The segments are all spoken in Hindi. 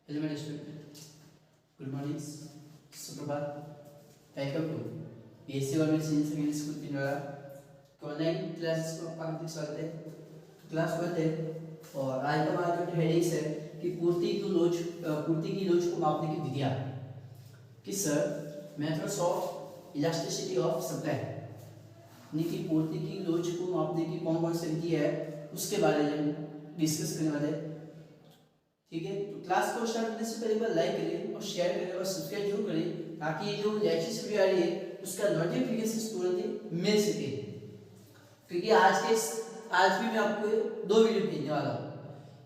Hello, my student. Good morning. सुप्रभात. Welcome to BSc government senior secondary school Pinjaura online classes को आपका हार्दिक स्वागत है. क्लास 1 है और आज का हमारा जो हेडिंग्स है कि पूर्ति की लोच को मापने की विधियां. कि sir methods of elasticity of supply यानी कि पूर्ति की लोच को मापने की कौन कौन सी विधि है उसके बारे में हम डिस्कस करने वाले हैं. ठीक है, तो क्लास को स्टार्ट करने से पहले एक बार लाइक करिए और शेयर करिए और सब्सक्राइब जरूर करिए ताकि ये जो लेक्चर्स वीडियो आ रही है उसका नोटिफिकेशन तुरंत ही मिल सके. क्योंकि आज भी मैं आपको दो वीडियो भेजने वाला हूँ.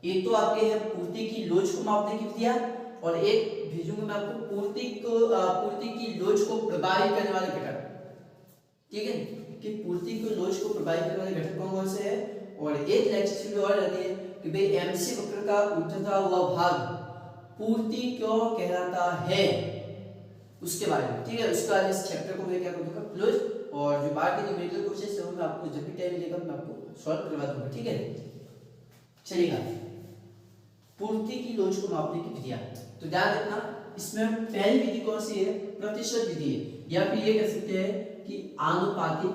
एक तो आपके है पूर्ति की लोच को मापने की विधियां और एक भेजूंगा मैं आपको पूर्ति की लोच को प्रभावित करने वाले घटक. ठीक है, कि पूर्ति की लोच को प्रभावित करने वाले घटक कौन कौन से है. और एक लेक्चर वीडियो और रहती है कि भाई एमसी वक्र का उठता हुआ भाग पूर्ति क्यों कहलाता है उसके बारे में. ठीक है, उसका इस चैप्टर को मैं क्या करूंगा क्लोज और जो बाकी जो मेडिकल क्वेश्चंस है वो मैं आपको जब भी टाइम मिलेगा मैं आपको सॉल्व करवा दूंगा. ठीक है, चलिएगा. पूर्ति की लोच को मापने की विधियां. तो ध्यान रखना इसमें पहली विधि कौन सी है, प्रतिशत विधि है या फिर ये कह सकते हैं कि आनुपातिक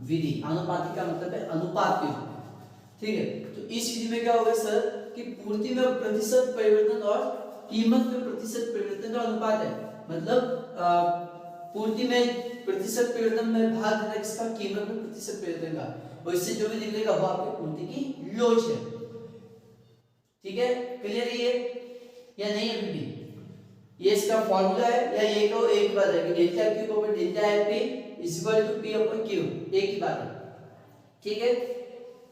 विधि. आनुपातिक का मतलब है अनुपात की. ठीक है, तो इस विधि में क्या होगा सर कि पूर्ति में प्रतिशत परिवर्तन और कीमत में प्रतिशत परिवर्तन का अनुपात है. मतलब पूर्ति में प्रतिशत परिवर्तन में भाग देना किसका, कीमत में प्रतिशत परिवर्तन का, और इससे जो भी निकलेगा वो आपकी पूर्ति की लोच है. ठीक है, क्लियर है ये या नहीं. अभी भी ये इसका फॉर्मूला है या ये को एक बात है कि delta Q over delta LP is equal to P upon Q. एक ही बात है. ठीक है,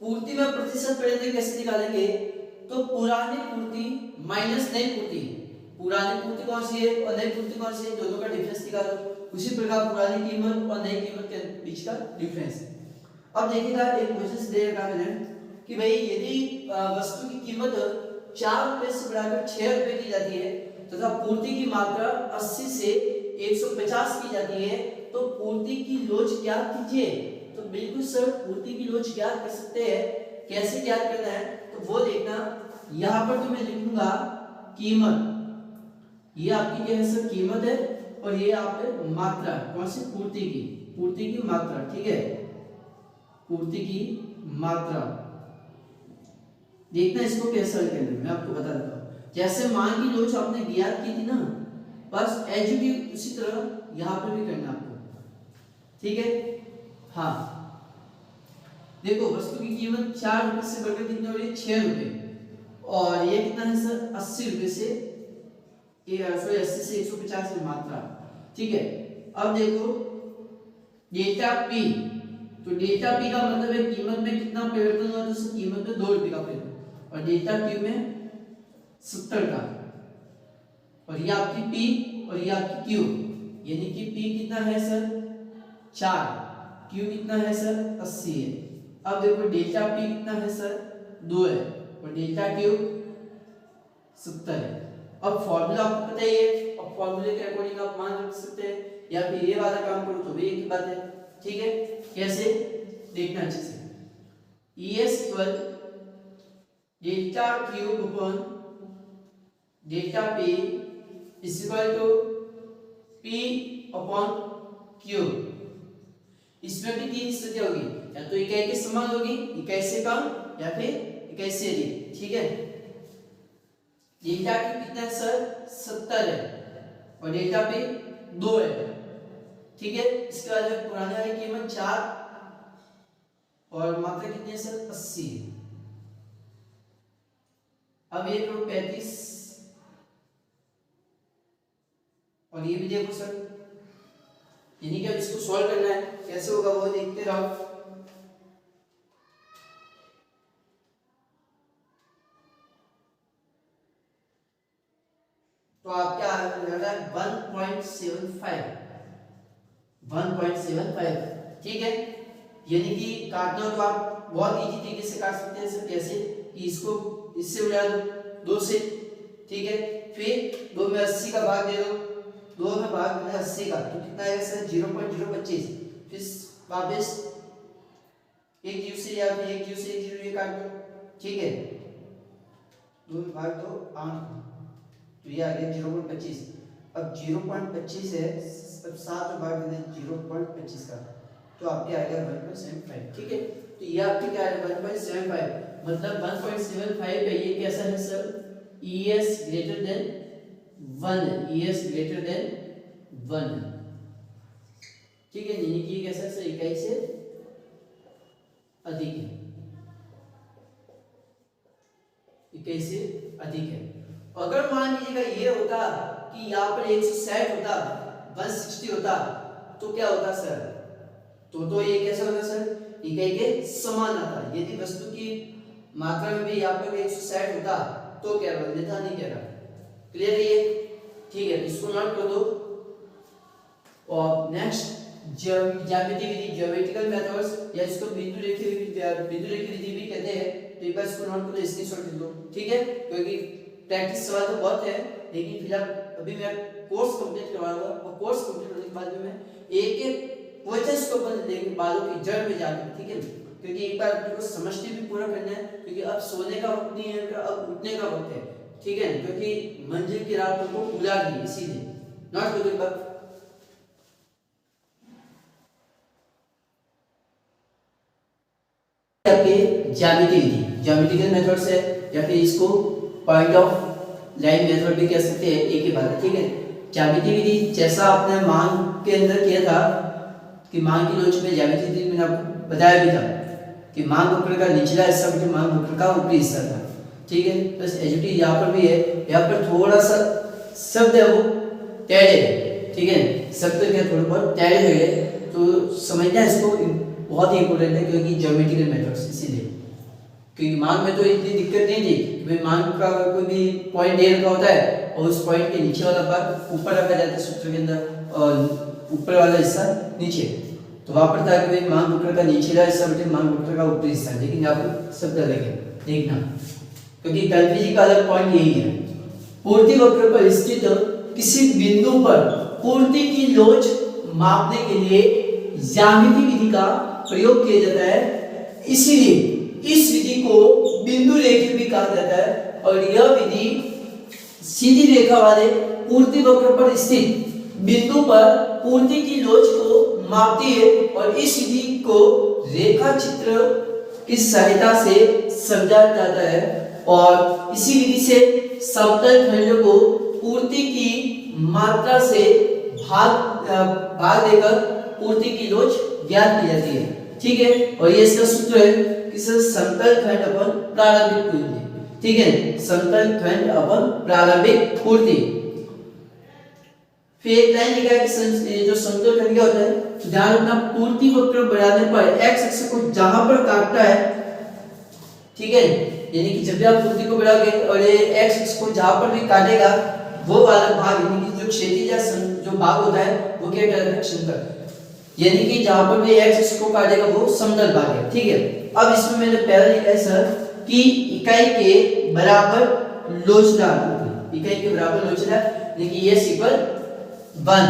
पूर्ति में प्रतिशत परिवर्तन कैसे निकालेंगे, तो पुरानी पूर्ति माइनस नई पूर्ति. पुरानी पूर्ति कौन सी है और नई पूर्ति कौन सी है, दोनों का डिफरेंस निकालो. उसी प्रकार पुरानी कीमत और नई कीमत के बीच का डिफरेंस. अब देखिएगा एक क्वेश्चन दे रखा मैंने कि भाई यदि वस्तु की कीमत 4 रुपए से बढ़ाकर 6 रुपए की जाती है तथा पूर्ति की मात्रा 80 से 150 की जाती है तो पूर्ति की लोच क्या कीजिए. तो बिल्कुल सर पूर्ति की लोच ज्ञात कर सकते हैं. कैसे ज्ञात करना है तो वो देखना. यहां पर तो मैं लिखूंगा कीमत. ये आपकी क्या है सर, कीमत है और ये आप मात्रा कौन सी, पूर्ति की मात्रा. ठीक है, पूर्ति की मात्रा. देखना इसको कैसे हल करना है मैं आपको बता देता हूं. जैसे मान की लोच आपने ज्ञात की थी ना, बस एजुकेट उसी तरह यहां पर भी करना आपको. ठीक है, हाँ देखो वस्तु की कीमत 4 रुपए से बढ़कर कितनी हो रही है, 6 रुपए. और ये कितना है सर, 80 रुपए से 80 से 150 में मात्रा. ठीक है, अब देखो डेल्टा पी. तो डेल्टा पी का मतलब है कीमत में कितना परिवर्तन हुआ, तो कीमत में 2 रुपए का परिवर्तन और डेल्टा क्यू में 70 का. और ये आपकी पी और ये आपकी क्यू यानी कि पी कितना है सर 4, क्यू कितना है सर 80 है. अब देखो डेल्टा पी कितना है सर 2 है और डेल्टा क्यू 70 है. अब फॉर्मूला आपको पता ही है. अब फॉर्मूले के अकॉर्डिंग आप मान रख सकते हैं या फिर ये वाला काम करो तो भी एक ही बात है. ठीक है, कैसे देखना अच्छे से. ES equal delta Q upon delta P is equal to P upon Q. इसमें भी 3 स्थितियां होगी, या तो इकाई के समान होगी, इकाई से कम या फिर इकाई से अधिक. ठीक है, डेल्टा क्यू कितना है सर 70 है और डेल्टा पी 2 है. ठीक है, इसके बाद पुराने वाली कीमत 4 और मात्रा कितनी है सर 80 है. अब ये करो 35 और ये भी देखो सर. यानी कि अब इसको सॉल्व करना है, कैसे होगा वो देखते रहो. तो आप क्या लग रहा है 1.75. ठीक है, यानी कि काटना हो तो आप बहुत इजी तरीके से काट सकते हैं सर. कैसे कि इसको इससे उड़ा दो 2 से. ठीक है, फिर 2 में 80 का भाग दे दो. 2 में भाग देना 80 का तो कितना आएगा सर 0.025. फिर वापस एक जीरो से या फिर एक जीरो से एक जीरो ये काट दो. ठीक है, 2 में भाग दो 8. तो ये आ गया 0.25। अब 0.25 है, अब 7 में भाग देना 0.25 का, तो आपके आएगा 1.75। ठीक है, तो ये आपके क्या है 1.75, मतलब 1.75 पे ये कैसा है sir, ES greater than 1, ES greater than 1। ठीक है, यानी कि ये कैसा है सर, इकाई से अधिक है, इकाई से अधिक है। अगर मान लीजिएगा ये होता कि यहाँ पर 160 होता, 160 होता, तो क्या होता सर, तो ये कैसा होता सर, इकाई के समान आता। यदि वस्तु की मात्रा में भी यहाँ पर 160 होता तो क्या होगा, अन्यथा नहीं कह रहा। क्लियर है ये? ठीक है, इसको नोट कर दो। और नेक्स्ट ज्यामिति विधि, ज्योमेट्रिकल मेथड्स, या इसको बिंदु रेखा विधि भी कहते हैं। तो एक बार इसको नोट कर लो, स्क्रीनशॉट ले लो। ठीक है, क्योंकि प्रैक्टिस सवाल तो बहुत है, लेकिन फिलहाल अभी मैं कोर्स कंप्लीट करवाऊंगा, और कोर्स कंप्लीट होने के बाद में मैं एक एक क्वेश्चंस को अपन लेंगे बालों की जड़ में जाकर। ठीक है, क्योंकि एक बार अपने को समझते भी पूरा करना है, क्योंकि अब सोने का वक्त नहीं है, अब उठने का वक्त है। ठीक है, क्योंकि मंजिल की रात को पूरा गई, इसीलिए नोट कर दो। आपके ज्यामिति विधि, ज्योमेट्रिकल मेथड्स है, या फिर इसको पॉइंट ऑफ लाइन मेथड भी कह सकते हैं, एक ही बात है। ठीक है, ज्यामिति विधि जैसा आपने मांग के अंदर किया था कि मांग की लोच में ज्यामिति विधि मैंने आपको बताया भी था कि मांग वक्र का निचला हिस्सा बटे मांग वक्र का ऊपरी हिस्सा था। ठीक है, बस एचटी यहाँ पर भी है, यहाँ पर थोड़ा सा शब्द है वो टेढ़े है। ठीक है, शब्द क्या थोड़े बहुत टेढ़े हुए, तो समझना इसको बहुत ही इंपॉर्टेंट है, क्योंकि ज्योमेट्रिकल मेथड्स, इसीलिए। क्योंकि मांग में तो इतनी दिक्कत नहीं थी कि भाई मांग का कोई भी पॉइंट दे रखा होता है और उस पॉइंट के नीचे वाला भाग ऊपर रखा जाता है सूत्र के अंदर, और ऊपर वाला हिस्सा नीचे। तो वहां पर था कि भाई मांग वक्र का निचला हिस्सा बटे मांग वक्र का ऊपरी हिस्सा, लेकिन यहाँ पर शब्द अलग है, देखना, क्योंकि कन्फ्यूजन का अलग पॉइंट यही है। पूर्ति वक्र पर स्थित किसी बिंदु पर पूर्ति की लोच मापने के लिए ज्यामिति विधि का प्रयोग किया जाता है, इसीलिए इस विधि को बिंदु रेखा भी कहा जाता है। और यह विधि सीधी रेखा वाले पूर्ति वक्र पर स्थित बिंदु पर पूर्ति की लोच को मापती है, और इस विधि को रेखा चित्र की सहायता से समझा जाता है। और इसी विधि से समतल खंड को पूर्ति की मात्रा से भाग देकर पूर्ति की लोच ज्ञात की जाती है। ठीक है, और ये इसका सूत्र है कि समतल खंड अपन प्रारंभिक पूर्ति। ठीक है, समतल खंड अपन प्रारंभिक पूर्ति। फिर एक लाइन लिखा है कि जो समतल खंड क्या होता है, ध्यान रखना, पूर्ति वक्र बनाने पर एक्स अक्ष को जहां पर काटता है, ठीक है, यानी कि जब भी आप पूर्ति को बढ़ाओगे और ये एक्स अक्ष को जहां पर भी काटेगा, वो वाला भाग, यानी कि जो क्षैतिज जो भाग होता है वो क्या कहलाता है, समतल। यानी कि जहां पर भी एक्स अक्ष को काटेगा वो समतल भाग है। ठीक है, अब इसमें मैंने पहला लिखा है सर कि इकाई के बराबर लोचदार, इकाई के बराबर लोचदार, यानी कि ये सिक्वल 1।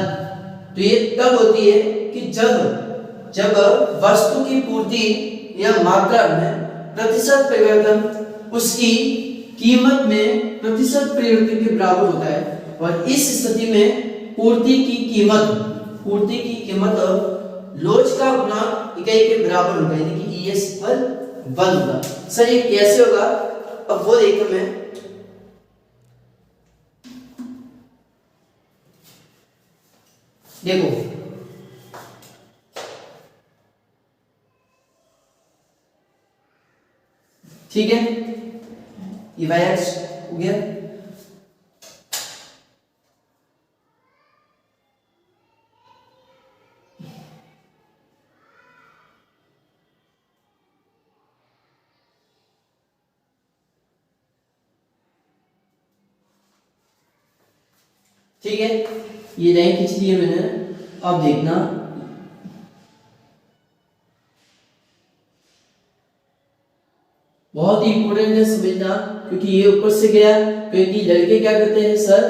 तो ये तब होती है कि जब वस्तु की पूर्ति या मात्रा में प्रतिशत परिवर्तन उसकी कीमत में प्रतिशत परिवर्तन के बराबर होता है, और इस स्थिति में पूर्ति की कीमत लोच का गुना इकाई के बराबर होगा, यानी कि ES इक्वल 1 होगा। सर ये कैसे होगा, अब वो देखो मैं, देखो ठीक है, ये y हो गया, ठीक है, ये लाइन खींच ली है मैंने। अब देखना, बहुत ही इंपॉर्टेंट है समझना, क्योंकि ये ऊपर से गया, क्योंकि लड़के क्या करते हैं सर,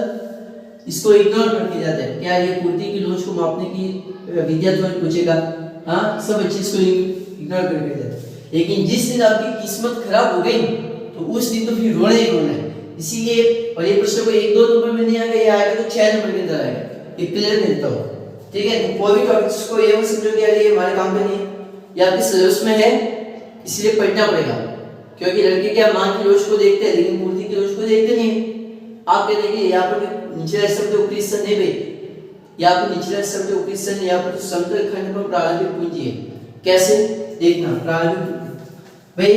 इसको इग्नोर करके जाते हैं। क्या ये पूर्ति की लोच को मापने की विद्या तो पूछेगा, हाँ, सब अच्छे इसको इग्नोर करके जाते हैं। लेकिन जिस दिन आपकी किस्मत खराब हो गई तो उस दिन तो फिर रोना ही रोना है। इसीलिए और ये प्रश्न को 1 2 नंबर में नहीं आएगा, ये आएगा तो 6 नंबर के अंदर आएगा, ये क्लियर मिलता हो। ठीक है, तो कोई भी टॉपिक्स को ये मत समझो कि यार ये हमारे काम पे नहीं है, ये आपके सिलेबस में है इसलिए पढ़ना पड़ेगा। क्योंकि लड़के क्या मान की लोच को देखते हैं लेकिन मूर्ति की लोच को देखते नहीं है। आप कहते हैं कि यहाँ पर निचला शब्द ऊपरी स्तन नहीं भाई, यहाँ पर निचला शब्द ऊपरी स्तन, यहाँ पर समतल खंड पर प्रारंभिक पूंजी है। कैसे देखना प्रारंभिक भाई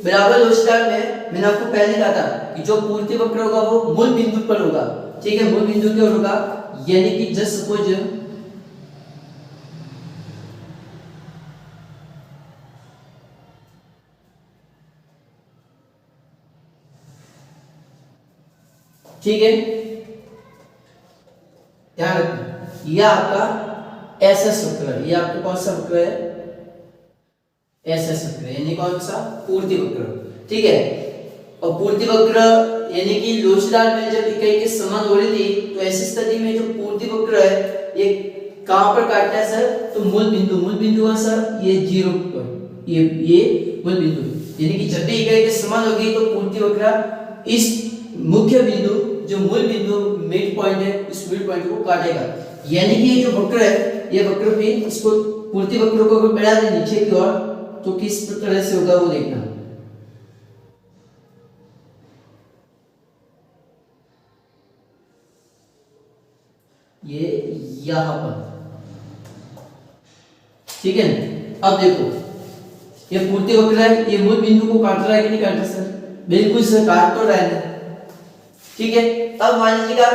बराबर लोचदार में मैंने आपको पहले कहा था कि जो पूर्ति वक्र होगा वो मूल बिंदु पर होगा। ठीक है, मूल बिंदु क्या होगा, यानी कि जस्ट सपोज ठीक है, ध्यान रखना यह आपका एसएस वक्र है, ये आपका कौन सा वक्र है, एसएस वक्र यानी कौन सा, पूर्ति वक्र। ठीक है, और पूर्ति वक्र यानी कि लोचदार में जब इकाई के समान हो रही थी तो ऐसी स्थिति में जो पूर्ति वक्र है ये कहां पर काटता है सर, तो मूल बिंदु है सर, ये 0 पर, ये मूल बिंदु, यानी कि जब भी इकाई के समान होगी तो पूर्ति वक्र इस मुख्य बिंदु जो मूल बिंदु मिड पॉइंट है इस मिड पॉइंट को काटेगा। यानी कि ये जो वक्र है ये वक्र भी इसको पूर्ति वक्र को अगर बढ़ा दे नीचे की ओर तो किस तरह से होगा वो देखना। ये यहां पर, ठीक है, अब देखो ये पूर्ति वक्र है, ये मूल बिंदु को काट रहा है कि नहीं काट रहा सर, बिल्कुल सर काट तो रहा है। ठीक है, अब मान लीजिएगा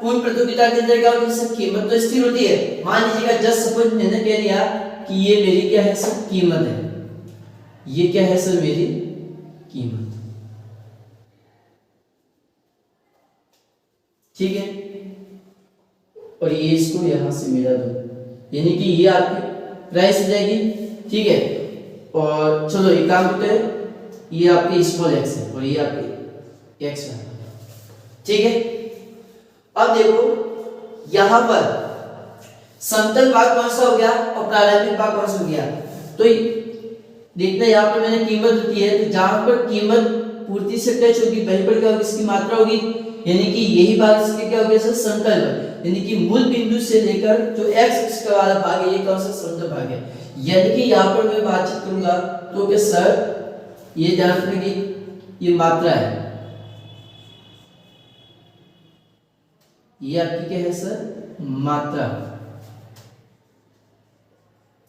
पूर्ण प्रतियोगिता के अंदर क्या होती है सर, कीमत तो स्थिर होती है। मान लीजिएगा जस्ट सपोज मैंने कह दिया कि ये मेरी क्या है सर, कीमत है, ये क्या है सर, मेरी कीमत। ठीक है, और ये इसको यहां से मिला दो, यानी कि ये आपकी प्राइस हो जाएगी। ठीक है, और चलो एक काम करते हैं, ये आपकी स्मॉल एक्स है और ये आपकी एक्स है। ठीक है, अब देखो यहां पर समतल भाग कौन सा हो गया और प्रारंभिक भाग कौन सा हो गया, तो देखना यहाँ पर मैंने कीमत रखी है, तो जहां पर कीमत पूर्ति से टच होगी वहीं पर क्या होगी, इसकी मात्रा होगी, यानी कि यही भाग इसके क्या हो गया सर, समतल भाग, यानी कि मूल बिंदु से लेकर जो एक्स का वाला भाग है ये कौन सा, समतल भाग है। यानी कि यहाँ पर मैं बातचीत करूंगा तो क्या सर, ये ध्यान रखना कि ये मात्रा है, ये आपकी क्या है सर, मात्रा।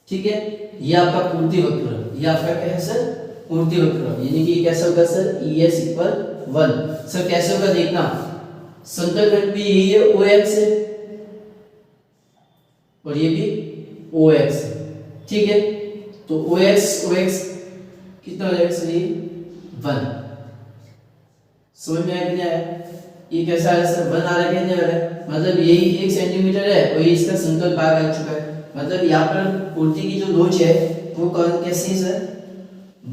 ठीक है, ये आपका पूर्ति वक्र, ये आपका क्या है सर, पूर्ति वक्र, यानी कि कैसा होगा सर, ES = 1। सर कैसे होगा देखना, समतल खंड भी यही है, OX है और ये भी OX है। ठीक है, तो OX कितना हो जाएगा सर, ये 1। समझ में आया कि नहीं आया, ये कैसा है सर, 1 आ रहा है कि नहीं आ रहा है, मतलब यही 1 सेंटीमीटर है और ये इसका समतल भाग आ चुका है, मतलब यहाँ पर पूर्ति की जो लोच है वो कौन कैसी है सर,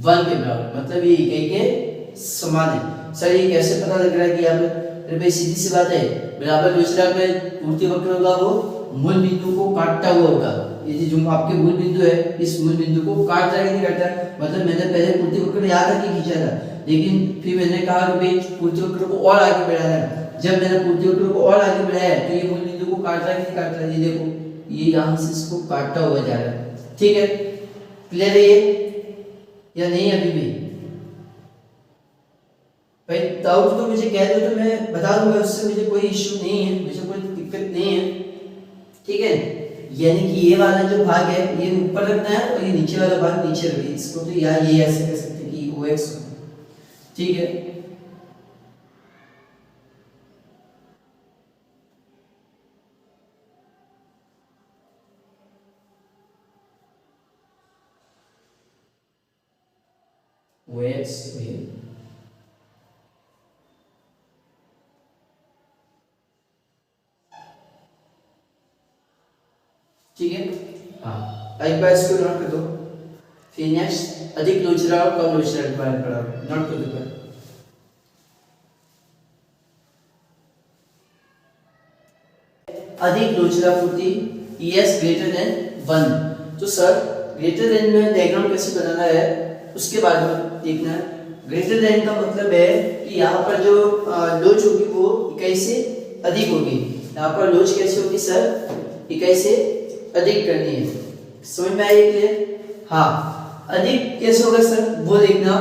1 के बराबर, मतलब ये इकाई के समान है। सर ये कैसे पता लग रहा है कि यहाँ पे, अरे भाई सीधी सी बात है, बराबर लोचदार में पूर्ति वक्र होगा वो मूल बिंदु को काटता हुआ होगा, ये जो आपके मूल बिंदु है इस मूल बिंदु को काट रहा है कि नहीं काटता है, मतलब मैंने पहले पूर्ति वक्र यहाँ तक ही खींचा था लेकिन फिर मैंने कहा कि भाई पूर्ति वक्र को और आगे बढ़ाना है, जब मैंने पूर्ति वक्र को और आगे बढ़ाया तो ये मूल बिंदु को काट रहा है कि नहीं काट रहा है, ये देखो ये यहाँ से इसको काटता हुआ जा रहा है। ठीक है, क्लियर है ये या नहीं अभी भी भाई, डाउट तो मुझे कह दो तो मैं बता दूंगा, उससे मुझे कोई इश्यू नहीं है, मुझे कोई दिक्कत नहीं है। ठीक है, यानी कि ये वाला जो भाग है ये ऊपर रखना है और ये नीचे वाला भाग नीचे रखिए, इसको तो यार ये ऐसे कह सकते हैं कि OX। ठीक है, OX ठीक है, हाँ एक बार इसको नोट कर दो, फिर नेक्स्ट अधिक लोचदार और कम लोचदार के बारे में पढ़ा, नोट कर दो। अधिक लोचदार पूर्ति ES > 1, तो सर ग्रेटर देन में डायग्राम कैसे बनाना है उसके बारे में देखना है। ग्रेटर देन का मतलब है कि यहाँ पर जो लोच होगी वो इकाई से अधिक होगी। यहाँ पर लोच कैसे होगी सर, इकाई से अधिक करनी है। समझ में आई क्लियर? हाँ, अधिक कैसे होगा सर वो देखना।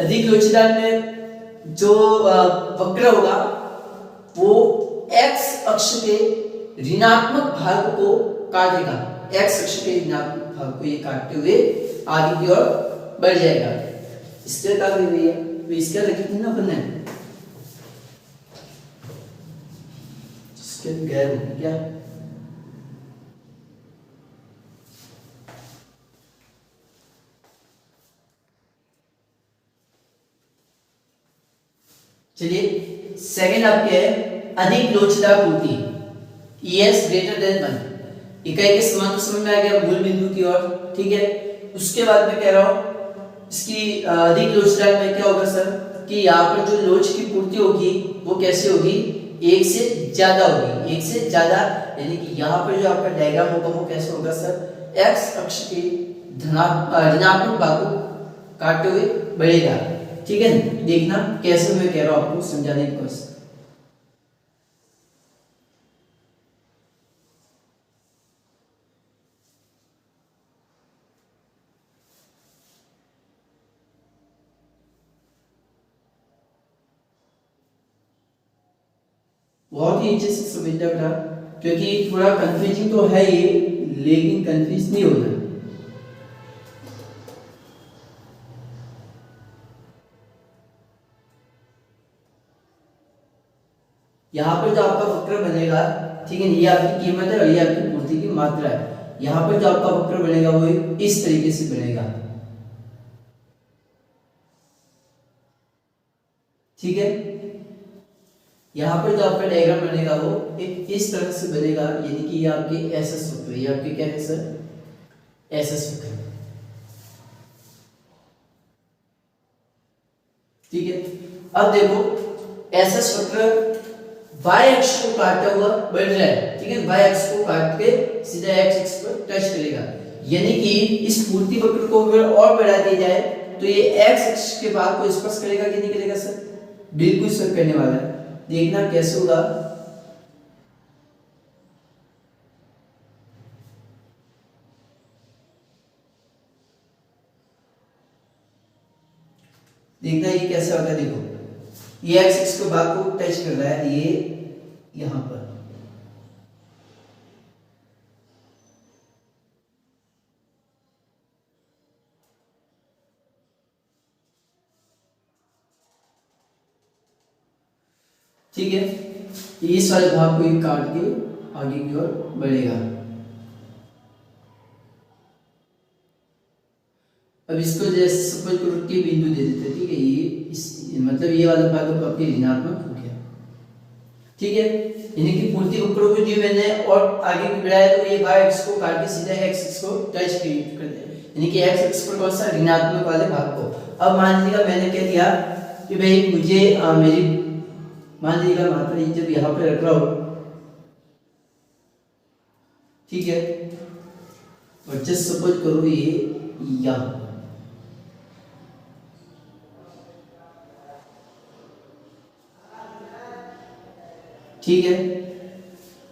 अधिक लोचदार में जो वक्र होगा वो x अक्ष के ऋणात्मक भाग को काटेगा। x अक्ष के ऋणात्मक भाग को ये काटते हुए आगे की ओर बढ़ जाएगा। इसके क्या दी हुई है, तो इसके लिखी थी ना अपन ने, इसके गैर होगी क्या, चलिए सेकंड आपके है अधिक लोचदार पूर्ति, ES ग्रेटर देन 1, इकाई के समान तो समझ में आ गया मूल बिंदु की ओर, ठीक है। उसके बाद मैं कह रहा हूं इसकी अधिक लोचदार में क्या होगा सर कि यहाँ पर जो लोच की पूर्ति होगी वो कैसे होगी, एक से ज्यादा होगी, एक से ज्यादा, यानी कि यहाँ पर जो आपका डायग्राम होगा वो कैसे होगा सर, x अक्ष के ऋणात्मक भाग को काटते हुए बढ़ेगा, ठीक है। देखना कैसे मैं कह रहा हूं आपको समझाने की कोशिश। बहुत ही अच्छे से समझना बेटा, क्योंकि थोड़ा कंफ्यूजिंग तो है ये, लेकिन कंफ्यूज नहीं होना। यहाँ पर जो आपका वक्र बनेगा, ठीक है, ये आपकी कीमत है और ये आपकी पूर्ति की मात्रा है। यहाँ पर जो आपका वक्र बनेगा वो इस तरीके से बनेगा, ठीक है। यहाँ पर जो आपका डायग्राम बनेगा वो एक इस तरह से बनेगा, यानी कि ये आपके एसएस वक्र, ये आपके क्या है सर, एसएस वक्र, ठीक है। अब देखो एसएस वक्र y अक्ष को काटता हुआ बढ़ रहा है, ठीक है, y अक्ष को काट के सीधा x अक्ष पर टच करेगा, यानी कि इस पूर्ति वक्र को अगर और बढ़ा दिया जाए तो ये x अक्ष के भाग को स्पर्श करेगा कि नहीं करेगा सर, बिल्कुल सर करने वाला है। देखना कैसे होगा, देखना ये कैसे होगा, देखो ये x अक्ष के भाग को टच कर रहा है, ये यहां पर, ठीक है। इस वाले भाग को काट के आगे की ओर बढ़ेगा। अब इसको जैसे सपोज करो के बिंदु दे देते हैं, ठीक है, ये इस मतलब ये वाला भाग तो आपके ऋणात्मक हो गया, ठीक है, यानी कि पूर्ति वक्र को दिए मैंने और आगे की बढ़ाया तो ये y अक्ष को काट के सीधा x अक्ष को टच कर दे, यानी कि x अक्ष पर कौन सा, ऋणात्मक वाले भाग को। अब मान लीजिएगा मैंने कह दिया कि भाई मुझे मेरी मान लीजिएगा मात्रा ये जब यहाँ पे रख रहा हूं, ठीक है, और जस्ट सपोज करो ये यहाँ, ठीक है,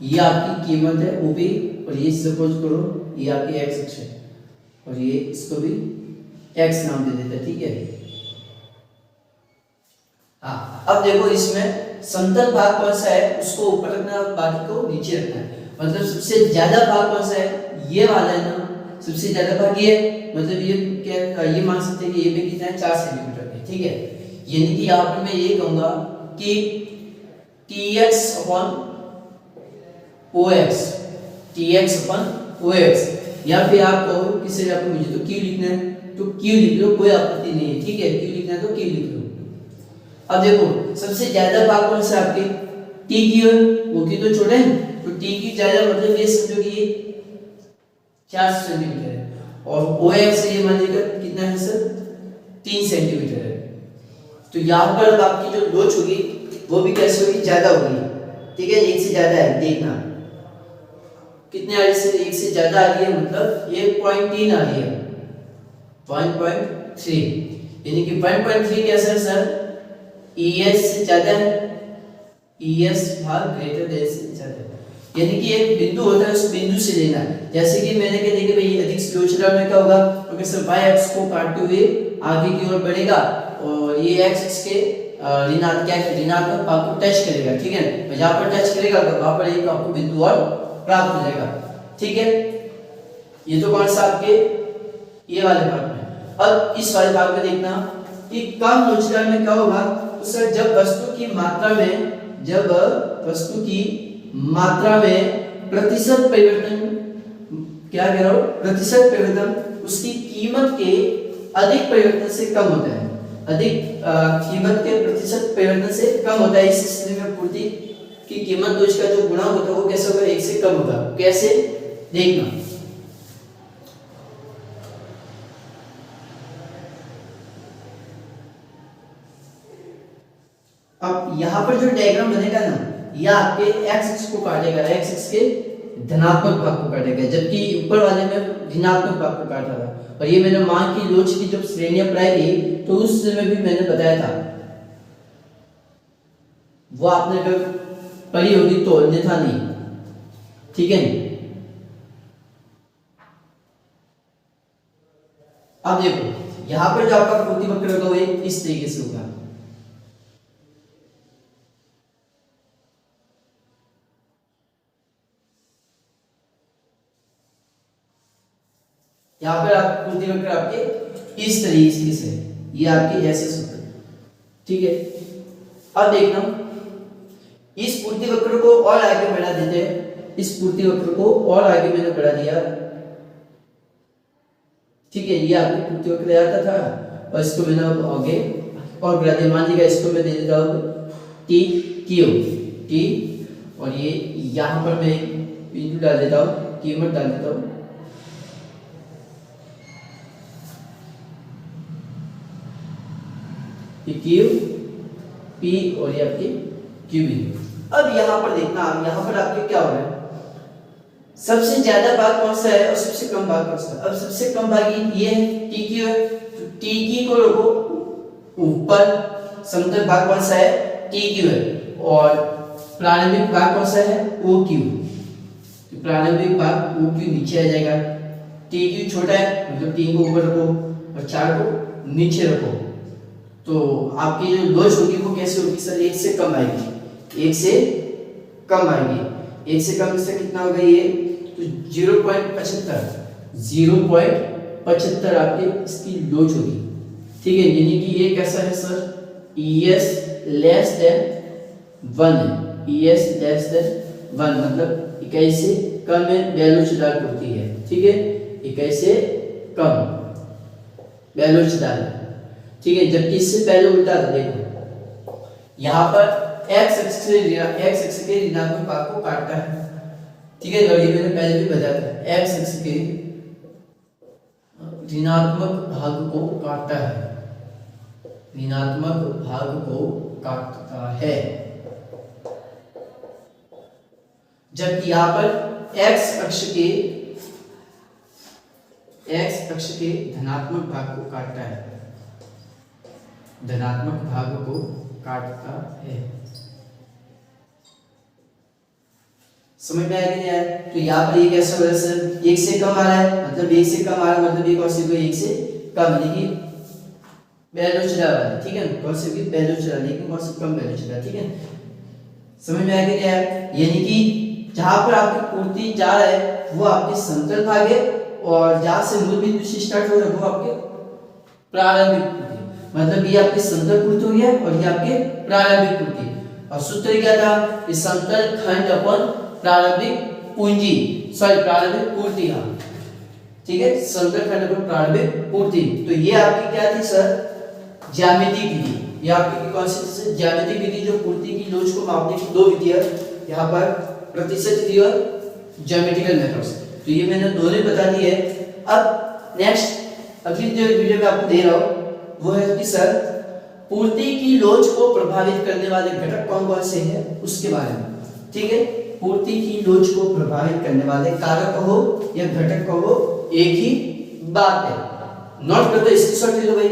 ये आपकी कीमत है वो भी, और ये सपोज करो ये आपकी x अक्ष है और ये इसको भी x नाम दे देते हैं, ठीक है। हाँ, अब देखो इसमें समतल भाग कौन सा है उसको ऊपर रखना है, बाकी को नीचे रखना है। मतलब सबसे ज्यादा भाग कौन सा है, ये वाला है ना, सबसे ज्यादा भाग ये, मतलब ये क्या, ये मान सकते हैं कि ये भी कितना है, 4 सेंटीमीटर है, ठीक है। यानी कि यहाँ पर मैं ये कहूंगा कि tx upon ox, tx upon ox, या फिर आप कहो किससे जाकर मुझे तो q लिखना है तो q लिख लो, कोई आपत्ति नहीं है, ठीक है, q लिखना है तो q लिख लो। अब देखो सबसे ज्यादा भाग कौन सा आपके t की है, वो की तो छोटा है, तो t की ज्यादा मतलब ये समझो कि ये 4 सेंटीमीटर है, और OF से ये मान लीजिए कितना है सर, 3 सेंटीमीटर है। तो यहाँ पर आपकी जो लोच होगी वो भी कैसे होगी, ज्यादा होगी, ठीक है, एक से ज्यादा है। देखना कितने आ रही है, एक से ज्यादा आ रही है, मतलब 1.3 आ रही है, 1.3, यानी कि 1.3 कैसा है सर, ES से ज्यादा है, ES भाग ग्रेटर देन से ज्यादा है। यानी कि एक बिंदु होता है, उस बिंदु से लेना है। जैसे कि मैंने कह दिया कि भाई अधिक स्लोचुलर में क्या होगा, क्योंकि सर y एक्स को काटते हुए आगे की ओर बढ़ेगा और ये x के ऋणात्मक भाग को टच करेगा, ठीक है। तो जहां पर टच करेगा तो वहां पर एक आपको बिंदु और प्राप्त हो जाएगा, ठीक है। ये तो कौन सा आपके ये वाले भाग में। अब इस वाले भाग में देखना कि कम लोचदार में क्या होगा, तो सर जब वस्तु की मात्रा में प्रतिशत परिवर्तन, क्या कह रहा हूं, प्रतिशत परिवर्तन उसकी कीमत के अधिक परिवर्तन से कम होता है, अधिक कीमत के प्रतिशत परिवर्तन से कम होता है। इस स्थिति में पूर्ति की कीमत तो इसका जो गुणा होता है वो कैसे होगा, 1 से कम होगा। कैसे देखना, अब यहाँ पर जो डायग्राम बनेगा ना, ये आपके x अक्ष को काटेगा, x अक्ष के धनात्मक भाग को काटेगा, जबकि ऊपर वाले में ऋणात्मक भाग को काटा था। और ये मैंने मान की लोच की जब श्रेणियां पढ़ाई थी तो उस समय भी मैंने बताया था, वो आपने अगर पढ़ी होगी तो अन्यथा नहीं, ठीक है। अब देखो यहाँ पर जो आपका पूर्ति वक्र होगा वो इस तरीके से होगा, यहाँ पर आप पूर्ति वक्र आपके इस तरीके से, ये आपके ऐसे सूत्र, ठीक है। अब देखना इस पूर्ति वक्र को और आगे बढ़ा देते हैं, इस पूर्ति वक्र को और आगे मैंने बढ़ा दिया, ठीक है। ये आपके पूर्ति वक्र आता था और इसको मैंने आगे और बढ़ा दिया। मान लीजिए इसको मैं दे देता हूँ टी क्यू टी, और ये यहाँ पर मैं बिंदु डाल देता हूँ, कीमत डाल देता हूँ, क्यू पी और ये आपकी क्यू बी। अब यहाँ पर देखना, आप यहाँ पर आपके क्या हो रहा है, सबसे ज्यादा भाग कौन सा है और सबसे कम भाग कौन सा है। अब सबसे कम भाग ये है टी क्यू है, तो टी की को रखो ऊपर, समतल भाग कौन सा है टी क्यू है, और प्रारंभिक भाग कौन सा है ओ क्यू, तो प्रारंभिक भाग ओ क्यू नीचे आ जाएगा। टी क्यू छोटा है मतलब 3 को ऊपर रखो और 4 को नीचे रखो, तो आपकी जो लोच होगी वो कैसे होगी सर, 1 से कम आएगी, 1 से कम आएगी। 1 से कम से कितना होगा ये, तो 0.75 आपकी इसकी लोच होगी, ठीक है। यानी कि ये कैसा है सर, ES लेस देन 1 है, ES लेस देन 1 मतलब इकाई से कम में बेलोचदार होती है, ठीक है। इकाई से कम बेलोचदार, ठीक है। जबकि इससे पहले उल्टा था, देखो यहाँ पर x अक्ष के ऋणात्मक भाग को काटता है, ठीक है। और ये मैंने पहले भी बताया था, x अक्ष के ऋणात्मक भाग को काटता है, ऋणात्मक भाग को काटता है, जबकि यहाँ पर x अक्ष के धनात्मक भाग को काटता है, धनात्मक भाग को काटता है। समझ में आया कि नहीं आया? तो यहाँ पर ये कैसे हो रहा है सर, 1 से कम आ रहा है, मतलब 1 से कम आ रहा है, मतलब ये कौन सी कोई 1 से कम, यानी बेलोचदार वाला, ठीक है। कौन सी भी बेलोचदार, लेकिन कौन सी कम बेलोचदार, ठीक है। समझ में आया कि नहीं आया? यानी कि जहां पर आपकी पूर्ति जा रहा है वो आपके समतल भाग है, और जहां से मूल बिंदु से स्टार्ट हो रहा है वो आपके प्रारंभिक पूर्ति, मतलब ये आपके समतल पूर्ति हो गया और ये आपके प्रारंभिक पूर्ति। और सूत्र क्या था, इस समतल खंड अपन प्रारंभिक पूंजी, सॉरी प्रारंभिक पूर्ति, हाँ ठीक है, समतल खंड अपन प्रारंभिक पूर्ति। तो ये आपकी क्या थी सर, ज्यामितीय विधि। ये आपकी कौन सी थी, ज्यामितीय विधि, जो पूर्ति की लोच को मापने की 2 विधि है यहाँ पर, प्रतिशत विधि और ज्योमेट्रिकल मेथड्स। तो ये मैंने दोनों बता दी है। अब नेक्स्ट अगली जो वीडियो में आपको दे रहा हूँ वो है कि सर पूर्ति की लोच को प्रभावित करने वाले घटक कौन कौन से हैं उसके बारे में, ठीक है। पूर्ति की लोच को प्रभावित करने वाले कारक कहो या घटक कहो, एक ही बात है। नोट कर दो, स्क्रीनशॉट ले लो भाई।